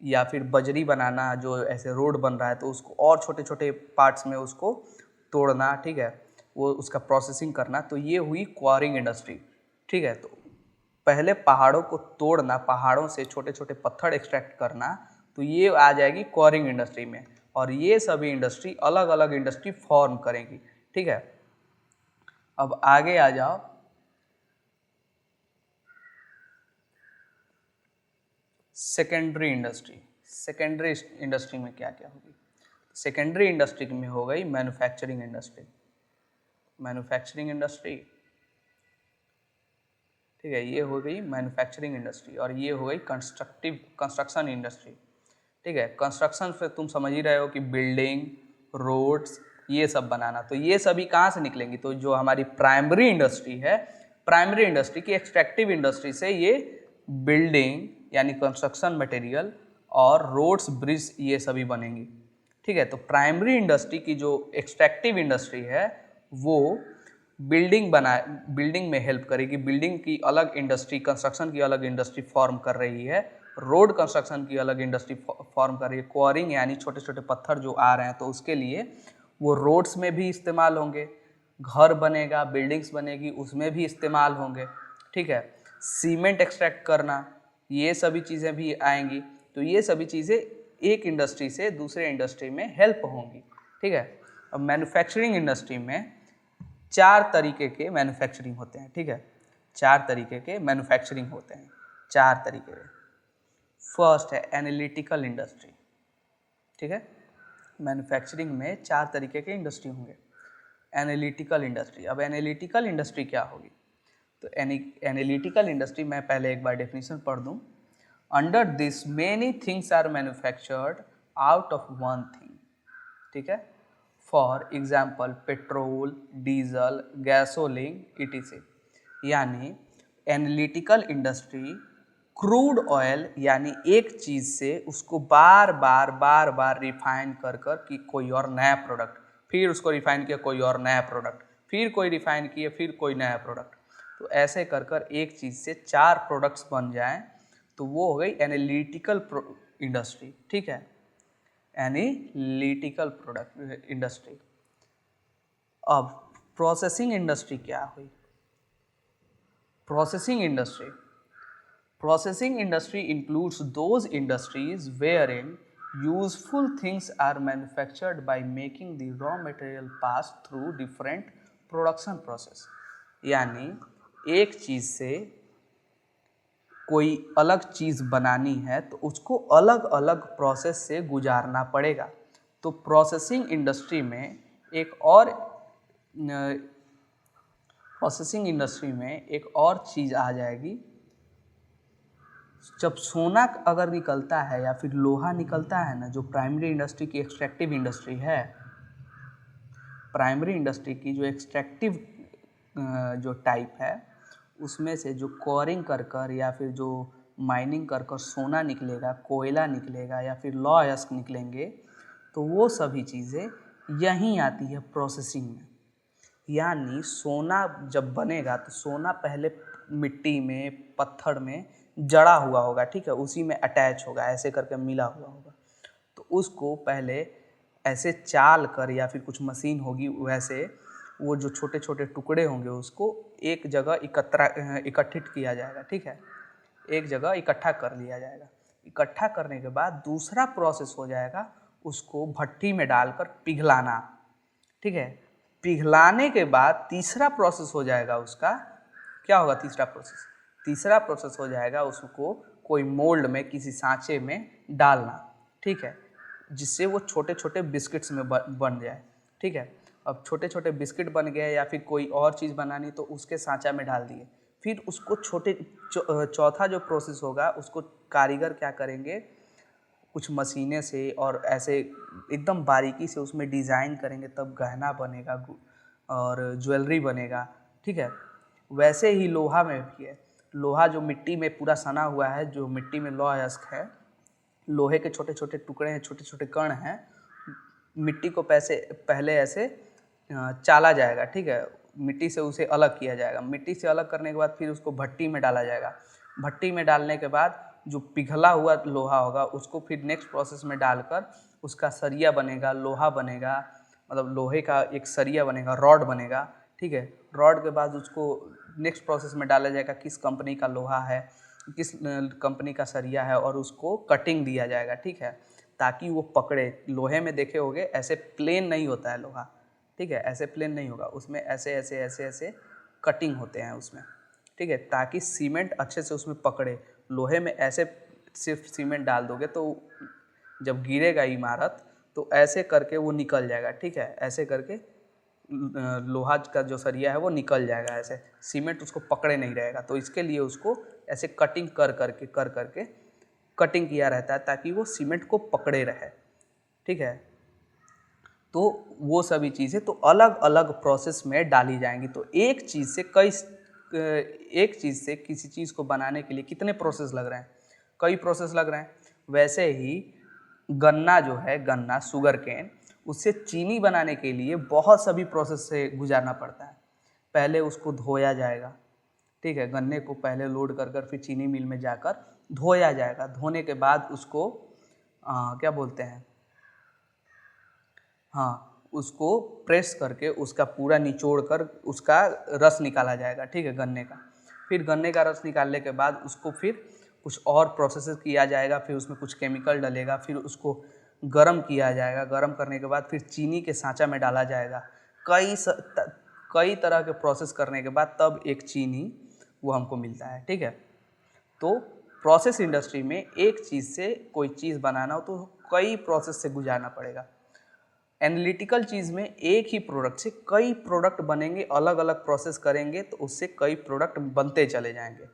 या फिर बजरी बनाना, जो ऐसे रोड बन रहा है तो उसको और छोटे छोटे पार्ट्स में उसको तोड़ना, ठीक है, वो उसका प्रोसेसिंग करना, तो ये हुई क्वारिंग इंडस्ट्री, ठीक है। तो पहले पहाड़ों को तोड़ना, पहाड़ों से छोटे छोटे पत्थर एक्सट्रैक्ट करना, तो ये आ जाएगी क्वारिंग इंडस्ट्री में, और ये सभी इंडस्ट्री अलग अलग इंडस्ट्री फॉर्म करेंगी, ठीक है। अब आगे आ जाओ, सेकेंडरी इंडस्ट्री। सेकेंडरी इंडस्ट्री में क्या क्या होगी, सेकेंडरी इंडस्ट्री में हो गई मैन्युफैक्चरिंग इंडस्ट्री, मैन्युफैक्चरिंग इंडस्ट्री, ठीक है, ये हो गई मैन्युफैक्चरिंग इंडस्ट्री। और ये हो गई कंस्ट्रक्शन इंडस्ट्री, ठीक है। कंस्ट्रक्शन से तुम समझ ही रहे हो कि बिल्डिंग, रोड्स, ये सब बनाना, तो ये सभी कहाँ से निकलेंगी, तो जो हमारी प्राइमरी इंडस्ट्री है, प्राइमरी इंडस्ट्री की एक्सट्रैक्टिव इंडस्ट्री से ये बिल्डिंग यानी कंस्ट्रक्शन मटेरियल और रोड्स, ब्रिज, ये सभी बनेंगी, ठीक है। तो प्राइमरी इंडस्ट्री की जो एक्सट्रैक्टिव इंडस्ट्री है वो बिल्डिंग में हेल्प करेगी, बिल्डिंग की अलग इंडस्ट्री, कंस्ट्रक्शन की अलग इंडस्ट्री फॉर्म कर रही है, रोड कंस्ट्रक्शन की अलग इंडस्ट्री फॉर्म कर रही है, क्वारिंग यानी छोटे छोटे पत्थर जो आ रहे हैं तो उसके लिए वो रोड्स में भी इस्तेमाल होंगे, घर बनेगा, बिल्डिंग्स बनेगी, उसमें भी इस्तेमाल होंगे, ठीक है। सीमेंट एक्सट्रैक्ट करना, ये सभी चीज़ें भी आएंगी, तो ये सभी चीज़ें एक इंडस्ट्री से दूसरे इंडस्ट्री में हेल्प होंगी, ठीक है। अब मैन्युफैक्चरिंग इंडस्ट्री में 4 तरीके के मैन्युफैक्चरिंग होते हैं, ठीक है, 4 तरीके के मैन्युफैक्चरिंग होते हैं, 4 तरीके के। फर्स्ट है एनालिटिकल इंडस्ट्री, ठीक है, मैन्युफैक्चरिंग में 4 तरीके के इंडस्ट्री होंगे। एनालिटिकल इंडस्ट्री, अब एनालिटिकल इंडस्ट्री क्या होगी, तो एनालिटिकल इंडस्ट्री, मैं पहले एक बार डेफिनेशन पढ़ दूँ। Under this many things are manufactured out of one thing, ठीक है। For example petrol, diesel, gasoline, etc. यानी एनालिटिकल इंडस्ट्री क्रूड ऑयल यानी एक चीज़ से उसको बार बार रिफाइन कर कर कि कोई और नया प्रोडक्ट, फिर उसको रिफाइन किया कोई और नया प्रोडक्ट, फिर कोई रिफाइन किया, फिर कोई नया प्रोडक्ट, तो ऐसे कर कर एक चीज़ से 4 प्रोडक्ट्स बन जाएं, तो वो हो गई एनालिटिकल इंडस्ट्री, ठीक है, एनालिटिकल प्रोडक्ट इंडस्ट्री। अब प्रोसेसिंग इंडस्ट्री क्या हुई, processing industry, processing industry includes those industries wherein useful things are manufactured by making the raw material pass through different production process। यानी एक चीज़ से कोई अलग चीज़ बनानी है तो उसको अलग अलग प्रोसेस से गुजारना पड़ेगा। तो प्रोसेसिंग इंडस्ट्री में एक और चीज़ आ जाएगी जब सोना अगर निकलता है या फिर लोहा निकलता है ना, जो प्राइमरी इंडस्ट्री की एक्सट्रैक्टिव इंडस्ट्री है, प्राइमरी इंडस्ट्री की जो एक्सट्रैक्टिव जो टाइप है, उसमें से जो कोरिंग कर कर या फिर जो माइनिंग कर कर सोना निकलेगा, कोयला निकलेगा या फिर लॉ अयस्क निकलेंगे, तो वो सभी चीज़ें यहीं आती है प्रोसेसिंग में। यानी सोना जब बनेगा तो सोना पहले मिट्टी में, पत्थर में जड़ा हुआ होगा, ठीक है, उसी में अटैच होगा, ऐसे करके मिला हुआ होगा। तो उसको पहले ऐसे चाल कर या फिर कुछ मशीन होगी, वैसे वो जो छोटे छोटे टुकड़े होंगे उसको एक जगह इकट्ठित किया जाएगा, ठीक है, एक जगह इकट्ठा कर लिया जाएगा। इकट्ठा करने के बाद दूसरा प्रोसेस हो जाएगा, उसको भट्टी में डालकर पिघलाना, ठीक है। पिघलाने के बाद तीसरा प्रोसेस हो जाएगा उसका, क्या होगा तीसरा प्रोसेस? तीसरा प्रोसेस हो जाएगा उसको कोई मोल्ड में, किसी सांचे में डालना, ठीक है, जिससे वो छोटे छोटे बिस्किट्स में बन जाए, ठीक है। अब छोटे छोटे बिस्किट बन गए या फिर कोई और चीज़ बनानी तो उसके सांचा में डाल दिए। फिर उसको चौथा जो प्रोसेस होगा उसको कारीगर क्या करेंगे, कुछ मशीनें से और ऐसे एकदम बारीकी से उसमें डिज़ाइन करेंगे, तब गहना बनेगा और ज्वेलरी बनेगा, ठीक है। वैसे ही लोहा में भी है। लोहा जो मिट्टी में पूरा सना हुआ है, जो मिट्टी में लौह अयस्क है, लोहे के छोटे छोटे टुकड़े हैं, छोटे छोटे कण हैं, मिट्टी को पहले ऐसे चाला जाएगा, ठीक है, मिट्टी से उसे अलग किया जाएगा। मिट्टी से अलग करने के बाद फिर उसको भट्टी में डाला जाएगा। भट्टी में डालने के बाद जो पिघला हुआ लोहा होगा उसको फिर नेक्स्ट प्रोसेस में डालकर उसका सरिया बनेगा, लोहा बनेगा, मतलब लोहे का एक सरिया बनेगा, रॉड बनेगा, ठीक है। रॉड के बाद उसको नेक्स्ट प्रोसेस में डाला जाएगा, किस कंपनी का लोहा है, किस कंपनी का सरिया है, और उसको कटिंग दिया जाएगा, ठीक है, ताकि वो पकड़े। लोहे में देखे होंगे ऐसे प्लेन नहीं होता है लोहा, ठीक है, ऐसे प्लेन नहीं होगा, उसमें ऐसे ऐसे ऐसे ऐसे कटिंग होते हैं उसमें, ठीक है, ताकि सीमेंट अच्छे से उसमें पकड़े। लोहे में ऐसे सिर्फ सीमेंट डाल दोगे तो जब गिरेगा इमारत तो ऐसे करके वो निकल जाएगा, ठीक है, ऐसे करके लोहा का जो सरिया है वो निकल जाएगा, ऐसे सीमेंट उसको पकड़े नहीं रहेगा। तो इसके लिए उसको ऐसे कटिंग कर करके कटिंग किया रहता है ताकि वो सीमेंट को पकड़े रहे, ठीक है। तो वो सभी चीज़ें तो अलग अलग प्रोसेस में डाली जाएंगी। तो एक चीज़ से किसी चीज़ को बनाने के लिए कितने प्रोसेस लग रहे हैं? कई प्रोसेस लग रहे हैं। वैसे ही गन्ना जो है, गन्ना, शुगर केन, उससे चीनी बनाने के लिए बहुत सभी प्रोसेस से गुजारना पड़ता है। पहले उसको धोया जाएगा, ठीक है, गन्ने को पहले लोड कर फिर चीनी मिल में जाकर धोया जाएगा। धोने के बाद उसको क्या बोलते हैं, हाँ, उसको प्रेस करके उसका पूरा निचोड़ कर उसका रस निकाला जाएगा, ठीक है, गन्ने का। फिर गन्ने का रस निकालने के बाद उसको फिर कुछ और प्रोसेस किया जाएगा, फिर उसमें कुछ केमिकल डलेगा, फिर उसको गर्म किया जाएगा। गर्म करने के बाद फिर चीनी के सांचा में डाला जाएगा। कई तरह के प्रोसेस करने के बाद तब एक चीनी वो हमको मिलता है, ठीक है। तो प्रोसेस इंडस्ट्री में एक चीज़ से कोई चीज़ बनाना हो तो कई प्रोसेस से गुजारना पड़ेगा। एनालिटिकल चीज़ में एक ही प्रोडक्ट से कई प्रोडक्ट बनेंगे, अलग अलग प्रोसेस करेंगे तो उससे कई प्रोडक्ट बनते चले जाएंगे,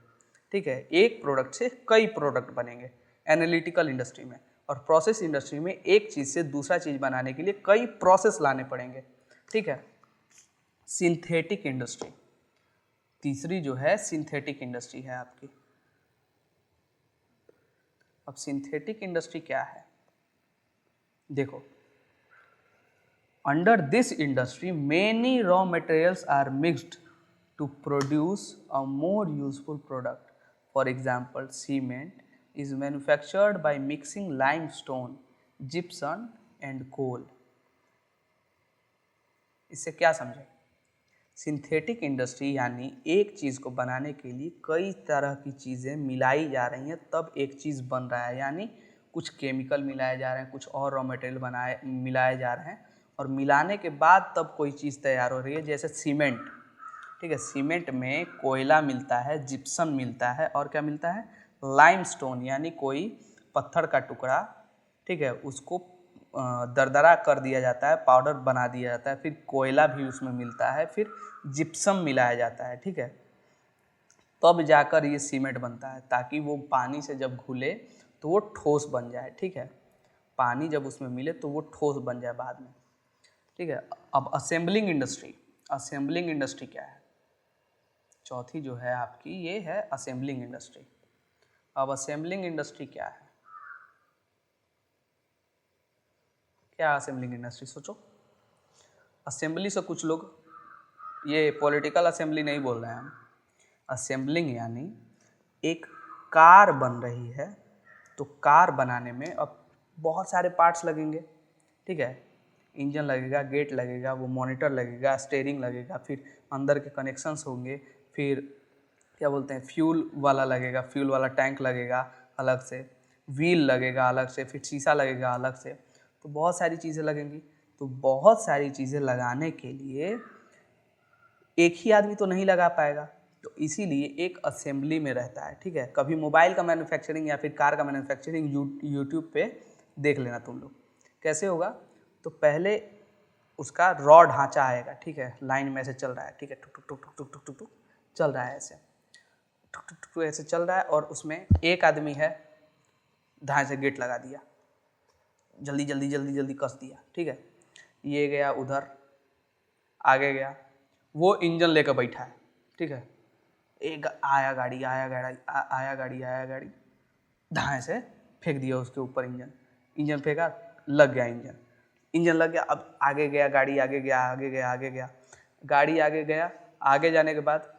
ठीक है। एक प्रोडक्ट से कई प्रोडक्ट बनेंगे एनालिटिकल इंडस्ट्री में। और प्रोसेस इंडस्ट्री में एक चीज़ से दूसरा चीज़ बनाने के लिए कई प्रोसेस लाने पड़ेंगे, ठीक है। सिंथेटिक इंडस्ट्री, तीसरी जो है सिंथेटिक इंडस्ट्री है आपकी। अब सिंथेटिक इंडस्ट्री क्या है, देखो, under this industry many raw materials are mixed to produce a more useful product. For example, cement is manufactured by mixing limestone, gypsum and coal. इससे क्या समझे? सिंथेटिक इंडस्ट्री यानी एक चीज़ को बनाने के लिए कई तरह की चीज़ें मिलाई जा रही हैं तब एक चीज़ बन रहा है। यानी कुछ केमिकल मिलाए जा रहे हैं, कुछ और रॉ मटेरियल मिलाए जा रहे हैं, और मिलाने के बाद तब कोई चीज़ तैयार हो रही है। जैसे सीमेंट, ठीक है, सीमेंट में कोयला मिलता है, जिप्सम मिलता है, और क्या मिलता है, लाइमस्टोन, यानी कोई पत्थर का टुकड़ा, ठीक है, उसको दरदरा कर दिया जाता है, पाउडर बना दिया जाता है, फिर कोयला भी उसमें मिलता है, फिर जिप्सम मिलाया जाता है, ठीक है। तब जाकर ये सीमेंट बनता है, ताकि वो पानी से जब घुले तो वो ठोस बन जाए, ठीक है। पानी जब उसमें मिले तो वो ठोस बन जाए बाद में, ठीक है। अब असेंबलिंग इंडस्ट्री, असेंबलिंग इंडस्ट्री क्या है, चौथी जो है आपकी ये है असेंबलिंग इंडस्ट्री। अब असेंबलिंग इंडस्ट्री क्या है, क्या असेंबलिंग इंडस्ट्री, सोचो। असेंबली से कुछ लोग, ये पॉलिटिकल असेंबली नहीं बोल रहे हैं हम, असेंबलिंग यानी एक कार बन रही है, तो कार बनाने में अब बहुत सारे पार्ट्स लगेंगे, ठीक है। इंजन लगेगा, गेट लगेगा, वो मॉनिटर लगेगा, स्टीयरिंग लगेगा, फिर अंदर के कनेक्शंस होंगे, फिर क्या बोलते हैं फ्यूल वाला लगेगा, फ्यूल वाला टैंक लगेगा अलग से, व्हील लगेगा अलग से, फिर शीशा लगेगा अलग से, तो बहुत सारी चीज़ें लगेंगी। तो बहुत सारी चीज़ें लगाने के लिए एक ही आदमी तो नहीं लगा पाएगा, तो इसीलिए एक असेंबली में रहता है, ठीक है। कभी मोबाइल का मैन्युफैक्चरिंग या फिर कार का मैन्युफैक्चरिंग यूट्यूब पे देख लेना तुम लोग, कैसे होगा। तो पहले उसका रॉ ढांचा आएगा, ठीक है, लाइन में ऐसे चल रहा है, ठीक है, टुक टुक टुक टुक टुक टुक टुक चल रहा है, ऐसे टुक टुक टुक ऐसे चल रहा है, और उसमें एक आदमी है, धाए से गेट लगा दिया, जल्दी जल्दी जल्दी जल्दी कस दिया, ठीक है। ये गया उधर, आगे गया, वो इंजन लेकर बैठा है, ठीक है। एक आया गाड़ी आया गाड़ी आया गाड़ी आया गाड़ी, धाए से फेंक दिया उसके ऊपर इंजन, इंजन फेंका, लग गया इंजन, इंजन लग गया। अब आगे गया गाड़ी, आगे गया आगे गया आगे गया, गाड़ी आगे गया, आगे जाने के बाद,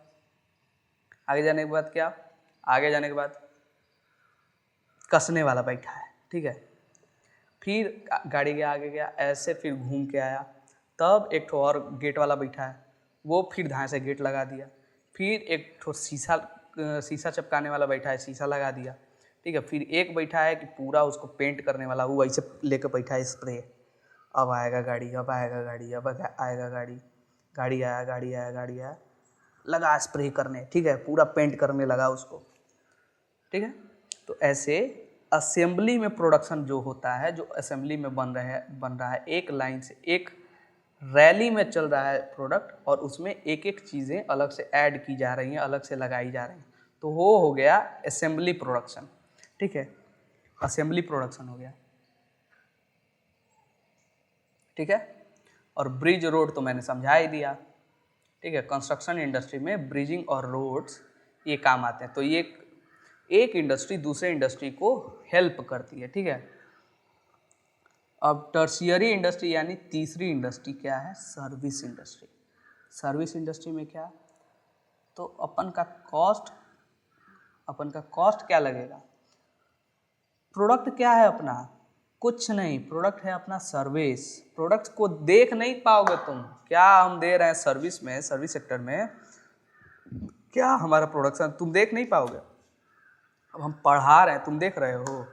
आगे जाने के बाद क्या, आगे जाने के बाद कसने वाला बैठा है, ठीक है। फिर गाड़ी गया आगे गया, ऐसे फिर घूम के आया, तब एक ठो और गेट वाला बैठा है, वो फिर धाए से गेट लगा दिया। फिर एक ठो शीशा चपकाने वाला बैठा है, शीशा लगा दिया, ठीक है। फिर एक बैठा है कि पूरा उसको पेंट करने वाला, वो वैसे लेकर बैठा है स्प्रे, अब आएगा गाड़ी, अब आएगा गाड़ी, अब आएगा गाड़ी, गाड़ी आया गाड़ी आया गाड़ी आया, लगा स्प्रे करने, ठीक है, पूरा पेंट करने लगा उसको, ठीक है। तो ऐसे असेंबली में प्रोडक्शन जो होता है, जो असेंबली में बन रहा है एक लाइन से, एक रैली में चल रहा है प्रोडक्ट, और उसमें एक एक चीज़ें अलग से ऐड की जा रही हैं, अलग से लगाई जा रही हैं, तो वो हो गया असेंबली प्रोडक्शन, ठीक है। असेंबली प्रोडक्शन हो गया, ठीक है। और ब्रिज रोड तो मैंने समझा ही दिया, ठीक है। कंस्ट्रक्शन इंडस्ट्री में ब्रिजिंग और रोड्स ये काम आते हैं, तो ये एक इंडस्ट्री दूसरे इंडस्ट्री को हेल्प करती है, ठीक है। अब टर्शियरी इंडस्ट्री यानी तीसरी इंडस्ट्री क्या है, सर्विस इंडस्ट्री। सर्विस इंडस्ट्री में क्या, तो अपन का कॉस्ट क्या लगेगा, प्रोडक्ट क्या है अपना, कुछ नहीं, प्रोडक्ट है अपना सर्विस। प्रोडक्ट को देख नहीं पाओगे तुम, क्या हम दे रहे हैं सर्विस में, सर्विस सेक्टर में क्या हमारा प्रोडक्शन तुम देख नहीं पाओगे। अब हम पढ़ा रहे हैं, तुम देख रहे हो,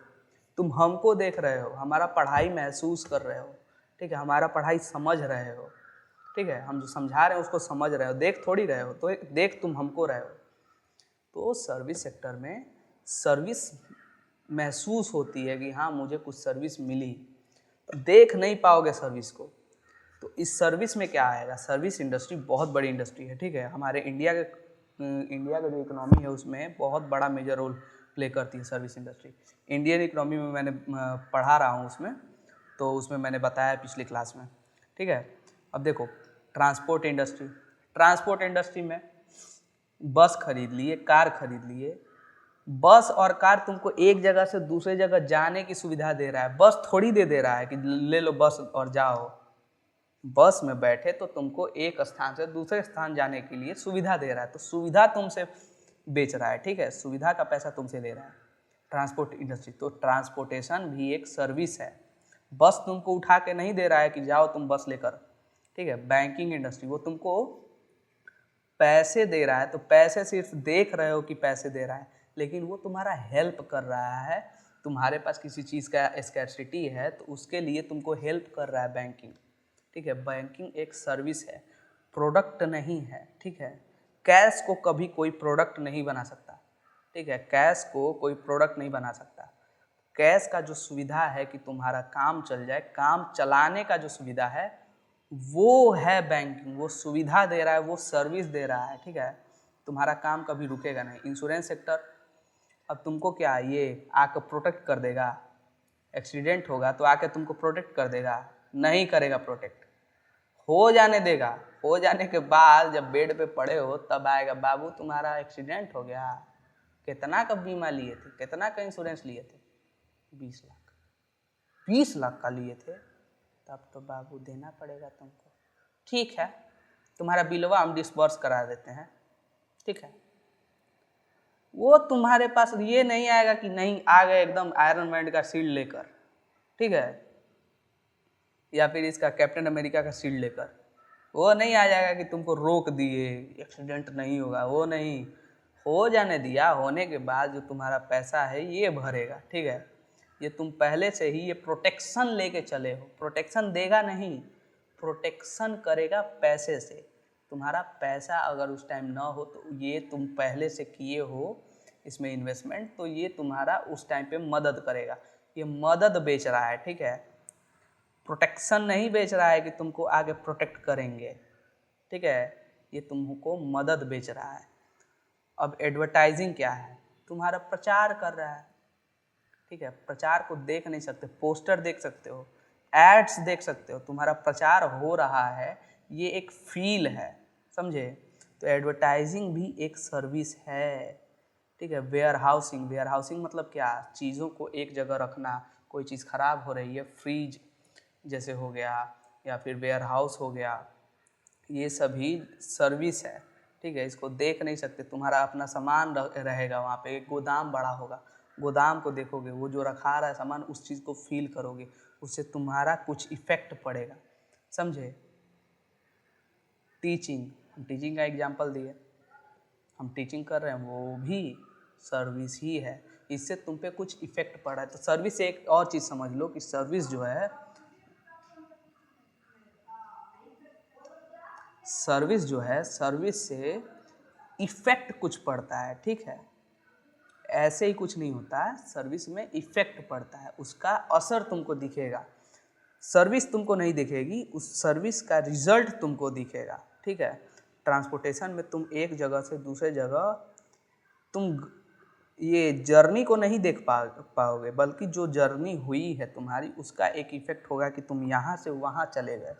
तुम हमको देख रहे हो, हमारा पढ़ाई महसूस कर रहे हो, ठीक है, हमारा पढ़ाई समझ रहे हो, ठीक है, हम जो समझा रहे हैं उसको समझ रहे हो, देख थोड़ी रहे हो, तो देख तुम हमको रहे हो। तो सर्विस सेक्टर में सर्विस महसूस होती है कि हाँ मुझे कुछ सर्विस मिली, देख नहीं पाओगे सर्विस को। तो इस सर्विस में क्या आएगा, सर्विस इंडस्ट्री बहुत बड़ी इंडस्ट्री है, ठीक है। हमारे इंडिया का जो इकोनॉमी है उसमें बहुत बड़ा मेजर रोल प्ले करती है सर्विस इंडस्ट्री। इंडियन इकोनॉमी में मैंने पढ़ा रहा हूँ उसमें, तो उसमें मैंने बताया पिछली क्लास में, ठीक है। अब देखो ट्रांसपोर्ट इंडस्ट्री में बस खरीद लिए, कार खरीद लिए, बस और कार तुमको एक जगह से दूसरे जगह जाने की सुविधा दे रहा है, बस थोड़ी दे रहा है कि ले लो बस और जाओ। बस में बैठे तो तुमको एक स्थान से दूसरे स्थान जाने के लिए सुविधा दे रहा है, तो सुविधा तुमसे बेच रहा है, ठीक है, सुविधा का पैसा तुमसे ले रहा है ट्रांसपोर्ट इंडस्ट्री। तो ट्रांसपोर्टेशन भी एक सर्विस है, बस तुमको उठा के नहीं दे रहा है कि जाओ तुम बस लेकर, ठीक है। बैंकिंग इंडस्ट्री वो तुमको पैसे दे रहा है, तो पैसे सिर्फ देख रहे हो कि पैसे दे रहा है, लेकिन वो तुम्हारा हेल्प कर रहा है, तुम्हारे पास किसी चीज़ का स्कैर्सिटी है तो उसके लिए तुमको हेल्प कर रहा है बैंकिंग, ठीक है। बैंकिंग एक सर्विस है, प्रोडक्ट नहीं है, ठीक है। कैश को कभी कोई प्रोडक्ट नहीं बना सकता, ठीक है, कैश को कोई प्रोडक्ट नहीं बना सकता। कैश का जो सुविधा है कि तुम्हारा काम चल जाए, काम चलाने का जो सुविधा है वो है बैंकिंग, वो सुविधा दे रहा है, वो सर्विस दे रहा है, ठीक है। तुम्हारा काम कभी रुकेगा नहीं। इंश्योरेंस सेक्टर अब तुमको क्या ये आकर प्रोटेक्ट कर देगा? एक्सीडेंट होगा तो आके तुमको प्रोटेक्ट कर देगा? नहीं करेगा प्रोटेक्ट। हो जाने देगा, हो जाने के बाद जब बेड पे पड़े हो तब आएगा, बाबू तुम्हारा एक्सीडेंट हो गया, कितना का बीमा लिए थे, कितना का इंश्योरेंस लिए थे? 20 लाख। 20 लाख का लिए थे, तब तो बाबू देना पड़ेगा तुमको। ठीक है, तुम्हारा बिलवा हम डिस्बर्स करा देते हैं, ठीक है। वो तुम्हारे पास ये नहीं आएगा कि नहीं आ गए एकदम आयरन मैन का शील्ड लेकर, ठीक है, या फिर इसका कैप्टन अमेरिका का शील्ड लेकर। वो नहीं आ जाएगा कि तुमको रोक दिए, एक्सीडेंट नहीं होगा, वो नहीं। हो जाने दिया, होने के बाद जो तुम्हारा पैसा है ये भरेगा, ठीक है। ये तुम पहले से ही ये प्रोटेक्शन लेके चले हो, प्रोटेक्शन देगा नहीं, प्रोटेक्शन करेगा पैसे से। तुम्हारा पैसा अगर उस टाइम ना हो तो ये तुम पहले से किए हो इसमें इन्वेस्टमेंट, तो ये तुम्हारा उस टाइम पे मदद करेगा। ये मदद बेच रहा है, ठीक है, प्रोटेक्शन नहीं बेच रहा है कि तुमको आगे प्रोटेक्ट करेंगे, ठीक है, ये तुमको मदद बेच रहा है। अब एडवर्टाइजिंग क्या है? तुम्हारा प्रचार कर रहा है, ठीक है। प्रचार को देख नहीं सकते, पोस्टर देख सकते हो, एड्स देख सकते हो, तुम्हारा प्रचार हो रहा है, ये एक फील है, समझे। तो एडवर्टाइजिंग भी एक सर्विस है, ठीक है। वेयर हाउसिंग, वेयर हाउसिंग मतलब क्या? चीज़ों को एक जगह रखना, कोई चीज़ ख़राब हो रही है, फ्रीज जैसे हो गया या फिर वेयर हाउस हो गया, ये सभी सर्विस है, ठीक है। इसको देख नहीं सकते, तुम्हारा अपना सामान रहेगा वहाँ पे, एक गोदाम बड़ा होगा, गोदाम को देखोगे, वो जो रखा रहा है सामान, उस चीज़ को फील करोगे, उससे तुम्हारा कुछ इफेक्ट पड़ेगा, समझे। टीचिंग, हम टीचिंग का एग्जाम्पल दिए, हम टीचिंग कर रहे हैं, वो भी सर्विस ही है, इससे तुम पे कुछ इफेक्ट पड़ा है। तो सर्विस से एक और चीज़ समझ लो कि सर्विस जो है, सर्विस से इफेक्ट कुछ पड़ता है, ठीक है। ऐसे ही कुछ नहीं होता है, सर्विस में इफेक्ट पड़ता है, उसका असर तुमको दिखेगा। सर्विस तुमको नहीं दिखेगी, उस सर्विस का रिजल्ट तुमको दिखेगा, ठीक है। ट्रांसपोर्टेशन में तुम एक जगह से दूसरे जगह तुम ये जर्नी को नहीं देख पाओगे, बल्कि जो जर्नी हुई है तुम्हारी, उसका एक इफेक्ट होगा कि तुम यहाँ से वहाँ चले गए,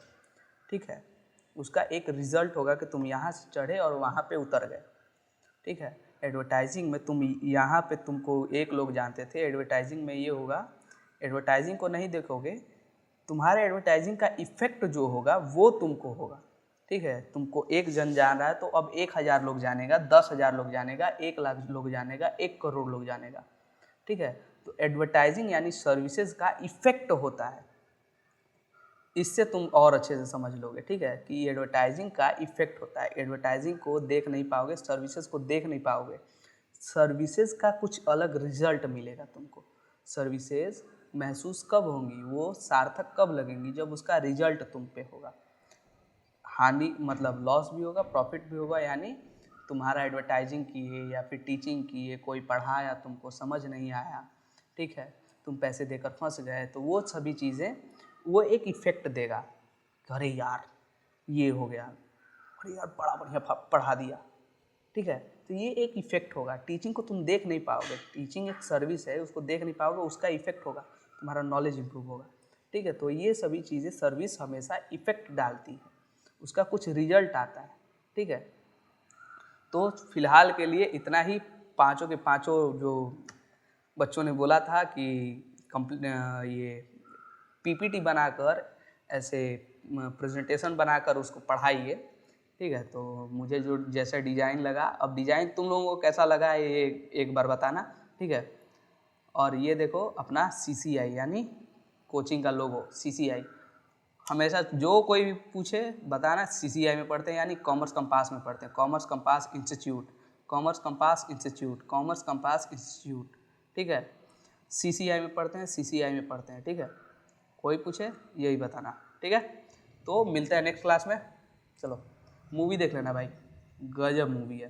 ठीक है। उसका एक रिजल्ट होगा कि तुम यहाँ से चढ़े और वहाँ पे उतर गए, ठीक है। एडवर्टाइजिंग में तुम यहाँ पे तुमको एक लोग जानते थे, एडवर्टाइजिंग में ये होगा, एडवर्टाइजिंग को नहीं देखोगे, तुम्हारे एडवर्टाइजिंग का इफेक्ट जो होगा वो तुमको होगा, ठीक है। तुमको एक जन जान रहा है तो अब 1000 लोग जानेगा, 10,000 लोग जानेगा, 1 लाख लोग जानेगा, 1 करोड़ लोग जानेगा, ठीक है। तो एडवर्टाइजिंग यानी सर्विसेज का इफेक्ट होता है, इससे तुम और अच्छे से समझ लोगे, ठीक है, कि एडवर्टाइजिंग का इफेक्ट होता है। एडवर्टाइजिंग को देख नहीं पाओगे, सर्विसेज को देख नहीं पाओगे, सर्विसेज का कुछ अलग रिजल्ट मिलेगा तुमको। सर्विसेज महसूस कब होंगी, वो सार्थक कब लगेंगी, जब उसका रिजल्ट तुम पे होगा। हानि मतलब लॉस भी होगा, प्रॉफिट भी होगा, यानी तुम्हारा एडवर्टाइजिंग किए या फिर टीचिंग किए, कोई पढ़ाया, तुमको समझ नहीं आया, ठीक है, तुम पैसे देकर फंस गए, तो वो सभी चीज़ें वो एक इफेक्ट देगा। अरे यार ये हो गया, अरे यार बड़ा बढ़िया पढ़ा दिया, ठीक है। तो ये एक इफेक्ट होगा। टीचिंग को तुम देख नहीं पाओगे, टीचिंग एक सर्विस है, उसको देख नहीं पाओगे, उसका इफेक्ट होगा, तुम्हारा नॉलेज इंप्रूव होगा, ठीक है। तो ये सभी चीज़ें सर्विस हमेशा इफेक्ट डालती है, उसका कुछ रिजल्ट आता है, ठीक है। तो फिलहाल के लिए इतना ही। पाँचों के पाँचों जो बच्चों ने बोला था कि ये पीपीटी बनाकर ऐसे प्रेजेंटेशन बनाकर उसको पढ़ाइए, ठीक है। तो मुझे जो जैसा डिज़ाइन लगा, अब डिज़ाइन तुम लोगों को कैसा लगा ये एक बार बताना, ठीक है। और ये देखो अपना CCI यानी कोचिंग का लोगो, CCI हमेशा जो कोई भी पूछे बताना CCI में पढ़ते हैं, यानी कॉमर्स कंपास में पढ़ते हैं, commerce compass institute, commerce compass institute, commerce compass institute, ठीक है। CCI में पढ़ते हैं, CCI में पढ़ते हैं, ठीक है। कोई पूछे यही बताना, ठीक है। तो मिलते हैं नेक्स्ट क्लास में। चलो मूवी देख लेना भाई, गजब मूवी है।